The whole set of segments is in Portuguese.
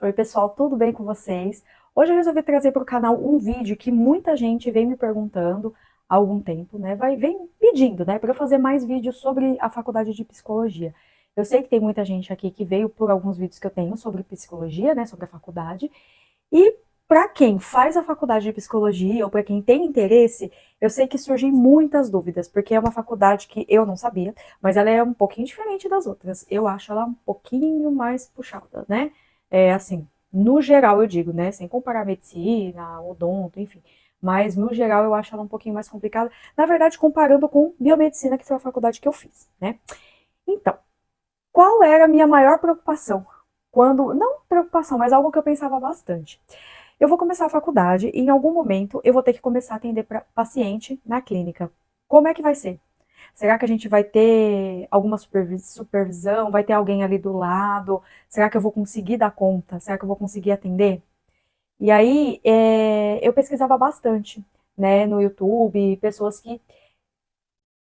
Oi, pessoal, tudo bem com vocês? Hoje eu resolvi trazer para o canal um vídeo que muita gente vem me perguntando há algum tempo, né? Vem pedindo, né, para eu fazer mais vídeos sobre a faculdade de psicologia. Eu sei que tem muita gente aqui que veio por alguns vídeos que eu tenho sobre psicologia, né, sobre a faculdade, e para quem faz a faculdade de psicologia ou para quem tem interesse, eu sei que surgem muitas dúvidas, porque é uma faculdade que eu não sabia, mas ela é um pouquinho diferente das outras. Eu acho ela um pouquinho mais puxada, né? É assim, no geral eu digo, né? Sem comparar a medicina, odonto, enfim. Mas no geral eu acho ela um pouquinho mais complicada. Na verdade, comparando com biomedicina, que foi a faculdade que eu fiz, né? Então, qual era a minha maior preocupação? Quando, não preocupação, mas algo que eu pensava bastante. Eu vou começar a faculdade e em algum momento eu vou ter que começar a atender paciente na clínica. Como é que vai ser? Será que a gente vai ter alguma supervisão? Vai ter alguém ali do lado? Será que eu vou conseguir dar conta? Será que eu vou conseguir atender? E aí, eu pesquisava bastante, né, no YouTube, pessoas que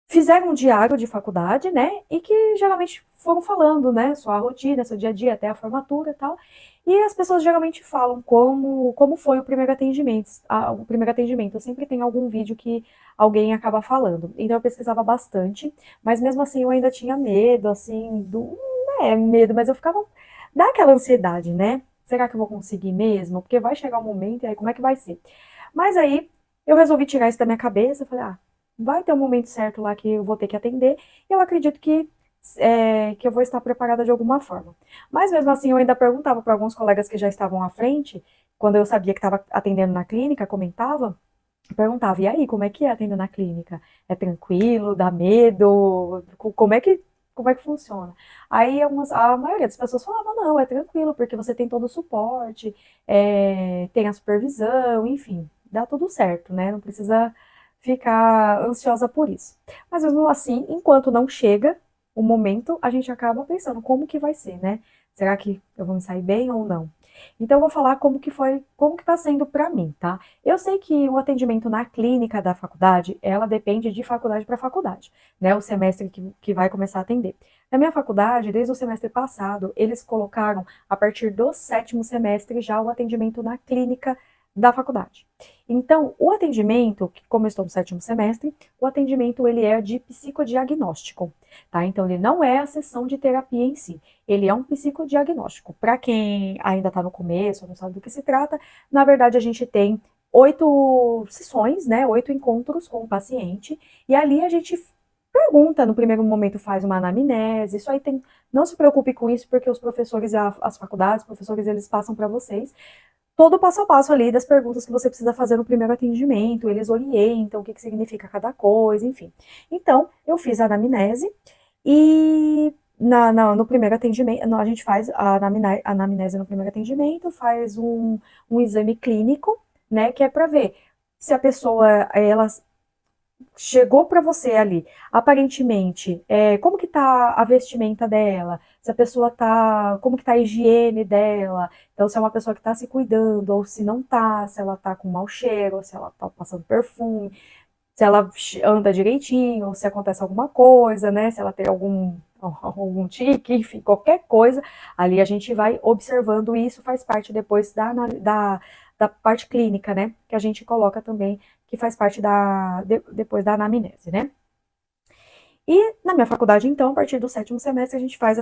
fizeram um diário de faculdade, né, e que geralmente foram falando, né, sua rotina, seu dia a dia, até a formatura e tal. E as pessoas geralmente falam como foi o primeiro atendimento. O primeiro atendimento. Eu sempre tenho algum vídeo que alguém acaba falando. Então eu pesquisava bastante, mas mesmo assim eu ainda tinha medo, assim, não é medo, mas eu ficava, dá aquela ansiedade, né? Será que eu vou conseguir mesmo? Porque vai chegar um momento e aí como é que vai ser? Mas aí eu resolvi tirar isso da minha cabeça, falei, vai ter um momento certo lá que eu vou ter que atender, e eu acredito que eu vou estar preparada de alguma forma. Mas mesmo assim, eu ainda perguntava para alguns colegas que já estavam à frente, quando eu sabia que estava atendendo na clínica, comentava, perguntava, e aí, como é que é atender na clínica? É tranquilo? Dá medo? Como é que funciona? Aí a maioria das pessoas falava, não, é tranquilo, porque você tem todo o suporte, tem a supervisão, enfim, dá tudo certo, né? Não precisa ficar ansiosa por isso. Mas mesmo assim, enquanto não chega o momento, a gente acaba pensando como que vai ser, né? Será que eu vou me sair bem ou não? Então eu vou falar como que foi, como que tá sendo para mim, tá? Eu sei que o atendimento na clínica da faculdade, ela depende de faculdade para faculdade, né? O semestre que vai começar a atender. Na minha faculdade, desde o semestre passado, eles colocaram, a partir do sétimo semestre, já o atendimento na clínica da faculdade. Então, o atendimento, como eu estou no sétimo semestre, o atendimento ele é de psicodiagnóstico, tá? Então, ele não é a sessão de terapia em si, ele é um psicodiagnóstico. Para quem ainda está no começo, não sabe do que se trata, na verdade, a gente tem 8 sessões, né? 8 encontros com o paciente, e ali a gente pergunta, no primeiro momento faz uma anamnese, isso aí tem, não se preocupe com isso, porque os professores, as faculdades, os professores, eles passam para vocês todo o passo a passo ali das perguntas que você precisa fazer no primeiro atendimento, eles orientam o que significa cada coisa, enfim. Então, eu fiz a anamnese e no primeiro atendimento, a gente faz a anamnese no primeiro atendimento, faz um exame clínico, né, que é para ver se a pessoa, ela chegou para você ali, aparentemente, como que tá a vestimenta dela, se a pessoa tá, como que tá a higiene dela, então se é uma pessoa que tá se cuidando, ou se não tá, se ela tá com mau cheiro, ou se ela tá passando perfume, se ela anda direitinho, ou se acontece alguma coisa, né, se ela tem algum tique, enfim, qualquer coisa, ali a gente vai observando e isso faz parte depois da parte clínica, né, que a gente coloca também, que faz parte depois da anamnese, né. E na minha faculdade, então, a partir do sétimo semestre, a gente faz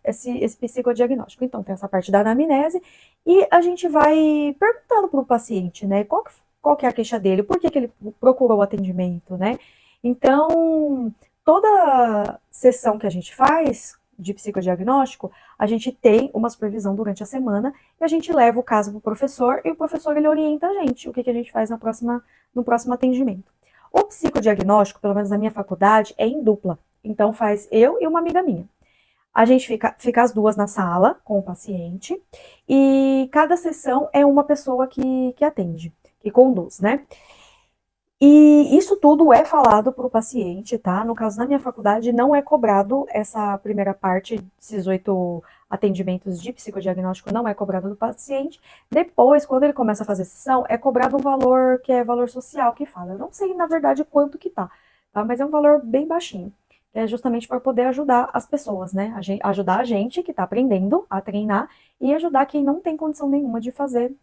esse psicodiagnóstico. Então, tem essa parte da anamnese e a gente vai perguntando para o paciente, né, qual que é a queixa dele, por que ele procurou o atendimento, né. Então, toda sessão que a gente faz de psicodiagnóstico, a gente tem uma supervisão durante a semana e a gente leva o caso para o professor e o professor ele orienta a gente o que a gente faz no próximo atendimento. O psicodiagnóstico, pelo menos na minha faculdade, é em dupla. Então faz eu e uma amiga minha. A gente fica as duas na sala com o paciente e cada sessão é uma pessoa que atende, que conduz, né? E isso tudo é falado para o paciente, tá? No caso, na minha faculdade, não é cobrado essa primeira parte, esses 8 atendimentos de psicodiagnóstico, não é cobrado do paciente. Depois, quando ele começa a fazer sessão, é cobrado um valor que é valor social, que fala. Eu não sei, na verdade, quanto que tá? Mas é um valor bem baixinho. é justamente para poder ajudar as pessoas, né? Ajudar a gente que está aprendendo a treinar e ajudar quem não tem condição nenhuma de fazer,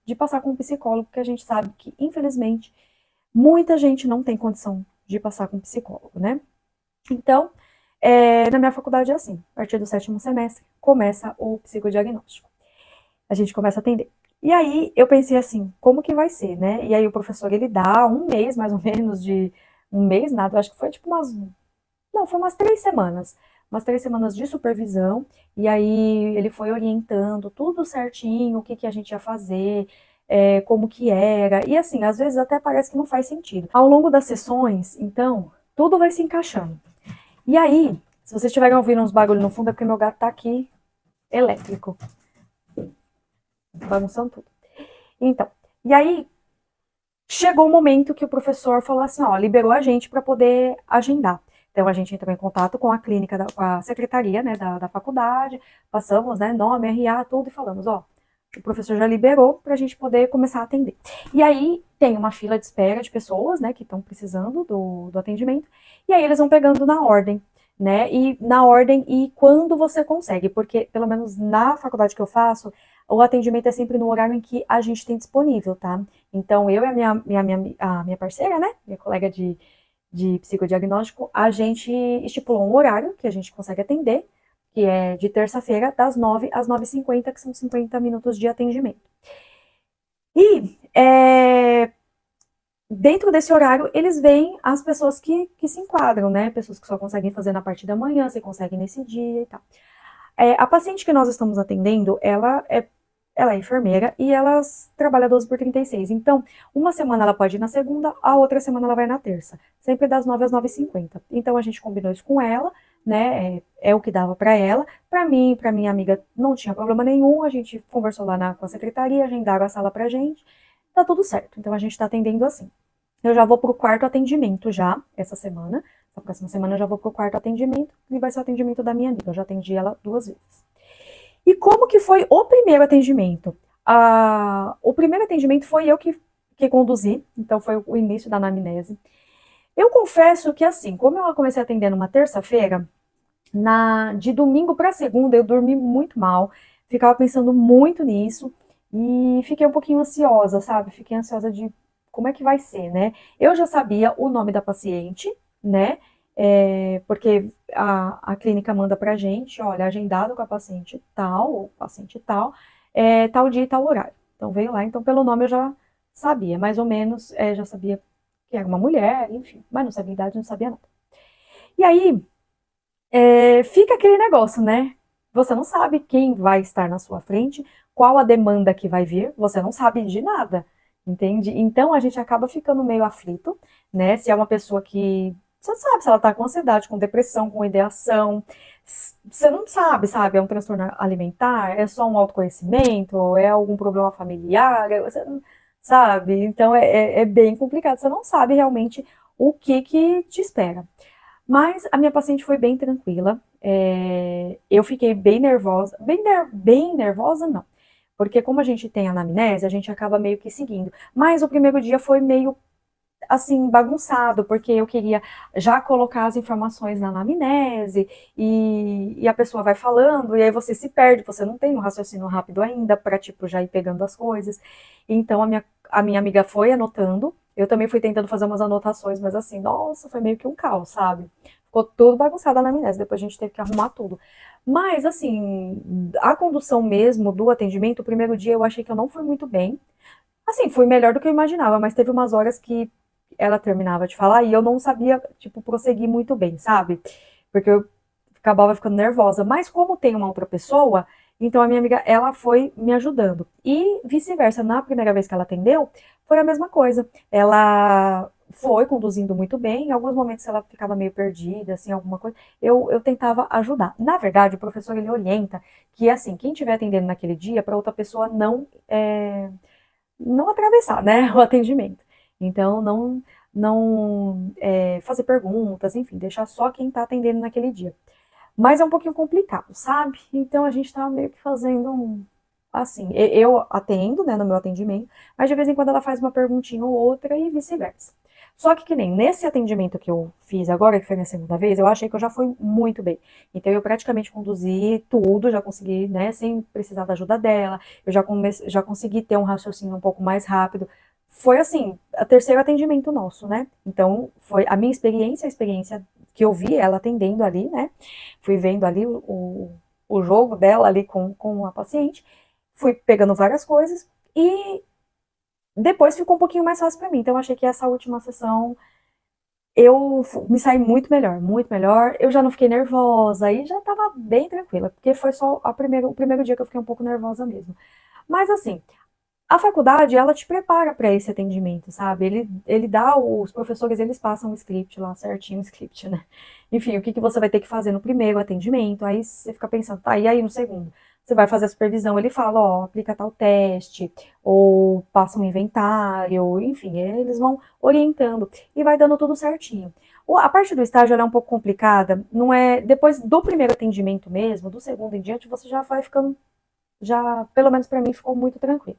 de passar com um psicólogo, porque a gente sabe que, infelizmente, muita gente não tem condição de passar com um psicólogo, né? Então, na minha faculdade é assim, a partir do 7º semestre, começa o psicodiagnóstico. A gente começa a atender. E aí, eu pensei assim, como que vai ser, né? E aí o professor, ele dá um mês, mais ou menos, um mês, nada, eu acho que foi tipo foi umas 3 semanas. Umas 3 semanas de supervisão, e aí ele foi orientando tudo certinho, o que que a gente ia fazer, como que era, e assim, às vezes até parece que não faz sentido. Ao longo das sessões, então, tudo vai se encaixando. E aí, se vocês estiverem ouvindo uns barulhos no fundo, é porque meu gato tá aqui elétrico, bagunçando tudo. Então, e aí chegou o momento que o professor falou assim, ó, liberou a gente para poder agendar. Então a gente entrou em contato com a clínica, com a secretaria, né, da faculdade, passamos, né, nome, RA, tudo, e falamos, ó, o professor já liberou para a gente poder começar a atender. E aí tem uma fila de espera de pessoas, né, que estão precisando do atendimento, e aí eles vão pegando na ordem, né, e na ordem e quando você consegue, porque pelo menos na faculdade que eu faço, o atendimento é sempre no horário em que a gente tem disponível, tá? Então, eu e a minha parceira, né, minha colega de psicodiagnóstico, a gente estipulou um horário que a gente consegue atender, que é de terça-feira, das 9 às 9h50, que são 50 minutos de atendimento. E dentro desse horário, eles veem as pessoas que se enquadram, né? Pessoas que só conseguem fazer na parte da manhã, se conseguem nesse dia e tal. A paciente que nós estamos atendendo, ela é enfermeira e ela trabalha 12 por 36. Então, uma semana ela pode ir na segunda, a outra semana ela vai na terça. Sempre das 9 às 9h50. Então, a gente combinou isso com ela, né? É o que dava para ela. Para mim, para minha amiga, não tinha problema nenhum. A gente conversou lá com a secretaria, agendaram a sala pra gente. Tá tudo certo. Então, a gente tá atendendo assim. Eu já vou pro quarto atendimento já, essa semana. Na próxima semana eu já vou pro quarto atendimento, e vai ser o atendimento da minha amiga. Eu já atendi ela 2 vezes. E como que foi o primeiro atendimento? O primeiro atendimento foi eu que conduzi, então foi o início da anamnese. Eu confesso que assim, como eu comecei a atender numa terça-feira, de domingo para segunda eu dormi muito mal, ficava pensando muito nisso e fiquei um pouquinho ansiosa, sabe? Fiquei ansiosa de como é que vai ser, né? Eu já sabia o nome da paciente, né? Porque a clínica manda pra gente, olha, agendado com a paciente tal, ou paciente tal, tal dia e tal horário. Então veio lá, então pelo nome eu já sabia, mais ou menos, já sabia que era uma mulher, enfim, mas não sabia idade, não sabia nada. E aí, fica aquele negócio, né? Você não sabe quem vai estar na sua frente, qual a demanda que vai vir, você não sabe de nada, entende? Então a gente acaba ficando meio aflito, né? Se é uma pessoa que você sabe se ela tá com ansiedade, com depressão, com ideação, você não sabe, sabe? É um transtorno alimentar, é só um autoconhecimento, é algum problema familiar, você não sabe? Então é bem complicado, você não sabe realmente o que te espera. Mas a minha paciente foi bem tranquila. Eu fiquei bem nervosa. Bem nervosa, não. Porque como a gente tem anamnese, a gente acaba meio que seguindo. Mas o primeiro dia foi meio, assim, bagunçado, porque eu queria já colocar as informações na anamnese, e a pessoa vai falando, e aí você se perde, você não tem um raciocínio rápido ainda para, tipo, já ir pegando as coisas. Então a minha amiga foi anotando, eu também fui tentando fazer umas anotações, mas assim, nossa, foi meio que um caos, sabe? Ficou tudo bagunçado na anamnese, depois a gente teve que arrumar tudo. Mas, assim, a condução mesmo do atendimento, o primeiro dia eu achei que eu não fui muito bem. Assim, fui melhor do que eu imaginava, mas teve umas horas que ela terminava de falar e eu não sabia, tipo, prosseguir muito bem, sabe? Porque eu acabava ficando nervosa. Mas como tem uma outra pessoa, então a minha amiga, ela foi me ajudando. E vice-versa, na primeira vez que ela atendeu, foi a mesma coisa. Ela foi conduzindo muito bem, em alguns momentos ela ficava meio perdida, assim, alguma coisa, eu tentava ajudar. Na verdade, o professor, ele orienta que, assim, quem estiver atendendo naquele dia, para outra pessoa não atravessar, né, o atendimento. Então, não fazer perguntas, enfim, deixar só quem está atendendo naquele dia. Mas é um pouquinho complicado, sabe? Então, a gente está meio que fazendo assim, eu atendo, né, no meu atendimento, mas de vez em quando ela faz uma perguntinha ou outra e vice-versa. Só que nem nesse atendimento que eu fiz agora, que foi minha segunda vez, eu achei que eu já fui muito bem. Então eu praticamente conduzi tudo, já consegui, né, sem precisar da ajuda dela, eu já consegui ter um raciocínio um pouco mais rápido. Foi assim, o terceiro atendimento nosso, né? Então foi a minha experiência, a experiência que eu vi ela atendendo ali, né? Fui vendo ali o jogo dela ali com a paciente, fui pegando várias coisas e depois ficou um pouquinho mais fácil para mim. Então eu achei que essa última sessão eu me saí muito melhor, muito melhor. Eu já não fiquei nervosa e já tava bem tranquila, porque foi só o primeiro dia que eu fiquei um pouco nervosa mesmo. Mas assim, a faculdade, ela te prepara para esse atendimento, sabe? Ele dá, os professores, eles passam o script lá, certinho o script, né? Enfim, o que você vai ter que fazer no primeiro atendimento, aí você fica pensando, tá, e aí no segundo? Você vai fazer a supervisão, ele fala, ó, aplica tal teste, ou passa um inventário, enfim, eles vão orientando e vai dando tudo certinho. A parte do estágio ela é um pouco complicada, não é, depois do primeiro atendimento mesmo, do segundo em diante, você já vai ficando, já, pelo menos para mim, ficou muito tranquilo.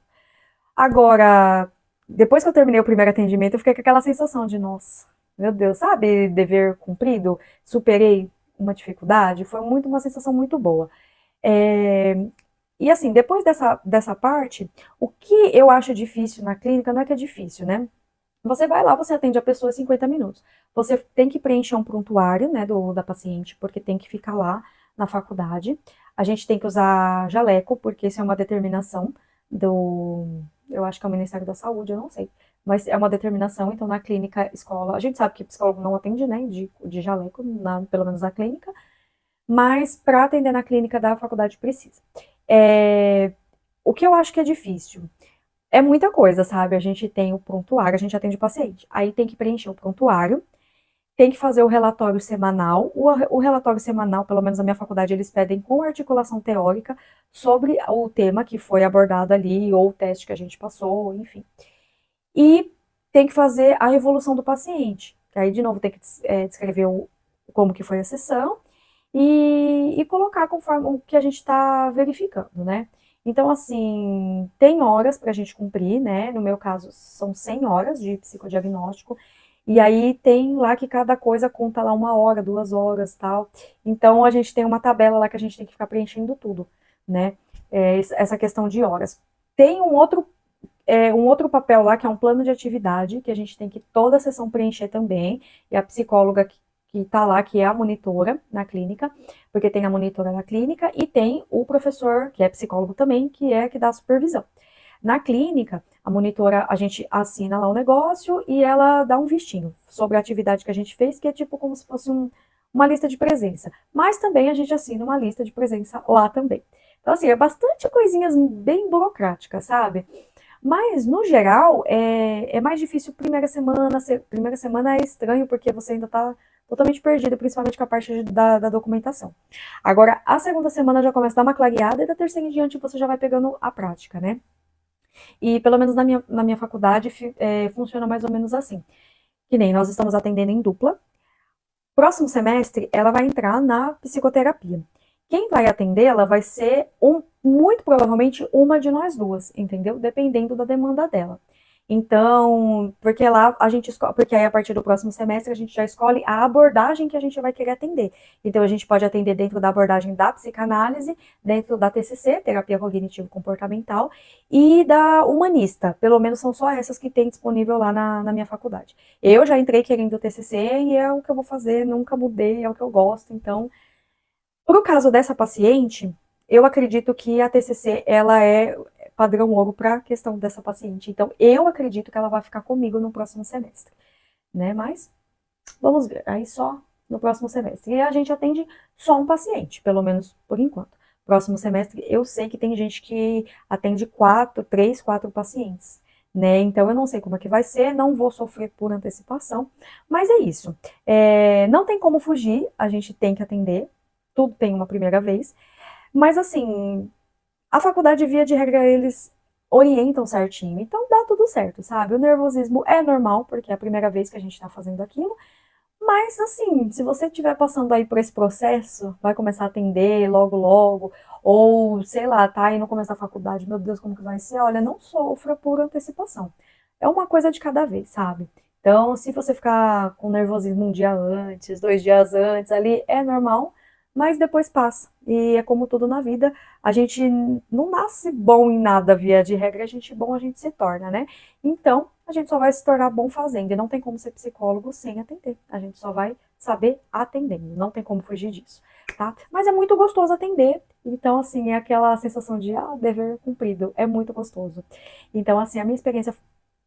Agora, depois que eu terminei o primeiro atendimento, eu fiquei com aquela sensação de, nossa, meu Deus, sabe, dever cumprido? Superei uma dificuldade, foi muito uma sensação muito boa. É, e assim, depois dessa parte, o que eu acho difícil na clínica não é que é difícil, né? Você vai lá, você atende a pessoa em 50 minutos. Você tem que preencher um prontuário, né, da paciente, porque tem que ficar lá na faculdade. A gente tem que usar jaleco, porque isso é uma determinação eu acho que é o Ministério da Saúde, eu não sei. Mas é uma determinação, então na clínica, escola, a gente sabe que psicólogo não atende, né, de jaleco, pelo menos na clínica, mas para atender na clínica da faculdade precisa. O que eu acho que é difícil é muita coisa, sabe? A gente tem o prontuário, a gente atende o paciente. Aí tem que preencher o prontuário, tem que fazer o relatório semanal. O relatório semanal, pelo menos na minha faculdade, eles pedem com articulação teórica sobre o tema que foi abordado ali, ou o teste que a gente passou, enfim. E tem que fazer a evolução do paciente. Que aí, de novo, tem que descrever como que foi a sessão e colocar conforme o que a gente está verificando, né? Então, assim, tem horas para a gente cumprir, né? No meu caso, são 100 horas de psicodiagnóstico. E aí tem lá que cada coisa conta lá 1 hora, 2 horas, tal. Então, a gente tem uma tabela lá que a gente tem que ficar preenchendo tudo, né? Essa questão de horas. Tem um outro papel lá, que é um plano de atividade, que a gente tem que toda a sessão preencher também, e a psicóloga que está lá, que é a monitora na clínica, porque tem a monitora na clínica e tem o professor, que é psicólogo também, que é que dá a supervisão. Na clínica, a monitora, a gente assina lá o negócio e ela dá um vistinho sobre a atividade que a gente fez, que é tipo como se fosse uma lista de presença. Mas também a gente assina uma lista de presença lá também. Então, assim, é bastante coisinhas bem burocráticas, sabe? Mas, no geral, é mais difícil primeira semana. Primeira semana é estranho porque você ainda está totalmente perdido, principalmente com a parte da documentação. Agora, a segunda semana já começa a dar uma clareada e da terceira em diante você já vai pegando a prática, né? E pelo menos na minha faculdade funciona mais ou menos assim. Que nem nós estamos atendendo em dupla. Próximo semestre, ela vai entrar na psicoterapia. Quem vai atendê-la vai ser muito provavelmente uma de nós duas, entendeu? Dependendo da demanda dela. Então, porque lá a gente escolhe, porque aí a partir do próximo semestre a gente já escolhe a abordagem que a gente vai querer atender. Então a gente pode atender dentro da abordagem da psicanálise, dentro da TCC, terapia cognitivo comportamental, e da humanista. Pelo menos são só essas que tem disponível lá na minha faculdade. Eu já entrei querendo o TCC e é o que eu vou fazer, nunca mudei, é o que eu gosto. Então, pro caso dessa paciente, eu acredito que a TCC ela é padrão ouro para a questão dessa paciente. Então, eu acredito que ela vai ficar comigo no próximo semestre, né? Mas vamos ver. Aí só no próximo semestre. E a gente atende só um paciente, pelo menos por enquanto. Próximo semestre, eu sei que tem gente que atende 4 pacientes, né? Então, eu não sei como é que vai ser, não vou sofrer por antecipação, mas é isso. Não tem como fugir, a gente tem que atender, tudo tem uma primeira vez, mas assim, a faculdade, via de regra, eles orientam certinho, então dá tudo certo, sabe? O nervosismo é normal, porque é a primeira vez que a gente tá fazendo aquilo, mas assim, se você estiver passando aí por esse processo, vai começar a atender logo logo, ou sei lá, tá indo começar a faculdade, meu Deus, como que vai ser? Olha, não sofra por antecipação. É uma coisa de cada vez, sabe? Então, se você ficar com nervosismo um dia antes, 2 dias antes, ali é normal, mas depois passa. E é como tudo na vida, a gente não nasce bom em nada, via de regra, a gente se torna, né? Então, a gente só vai se tornar bom fazendo, e não tem como ser psicólogo sem atender. A gente só vai saber atendendo, não tem como fugir disso, tá? Mas é muito gostoso atender, então, assim, é aquela sensação de, dever cumprido, é muito gostoso. Então, assim, a minha experiência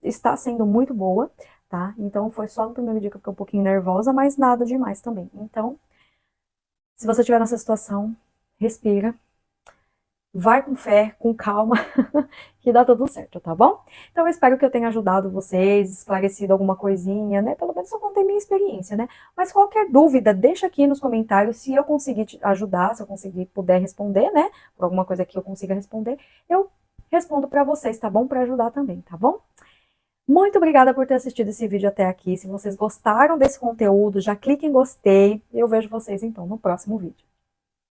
está sendo muito boa, tá? Então, foi só no primeiro dia que eu fiquei um pouquinho nervosa, mas nada demais também. Então, se você estiver nessa situação, respira, vai com fé, com calma, que dá tudo certo, tá bom? Então eu espero que eu tenha ajudado vocês, esclarecido alguma coisinha, né? Pelo menos eu contei minha experiência, né? Mas qualquer dúvida, deixa aqui nos comentários, se eu conseguir te ajudar, se eu conseguir puder responder, né? Por alguma coisa que eu consiga responder, eu respondo para vocês, tá bom? Para ajudar também, tá bom? Muito obrigada por ter assistido esse vídeo até aqui. Se vocês gostaram desse conteúdo, já clique em gostei. Eu vejo vocês então no próximo vídeo.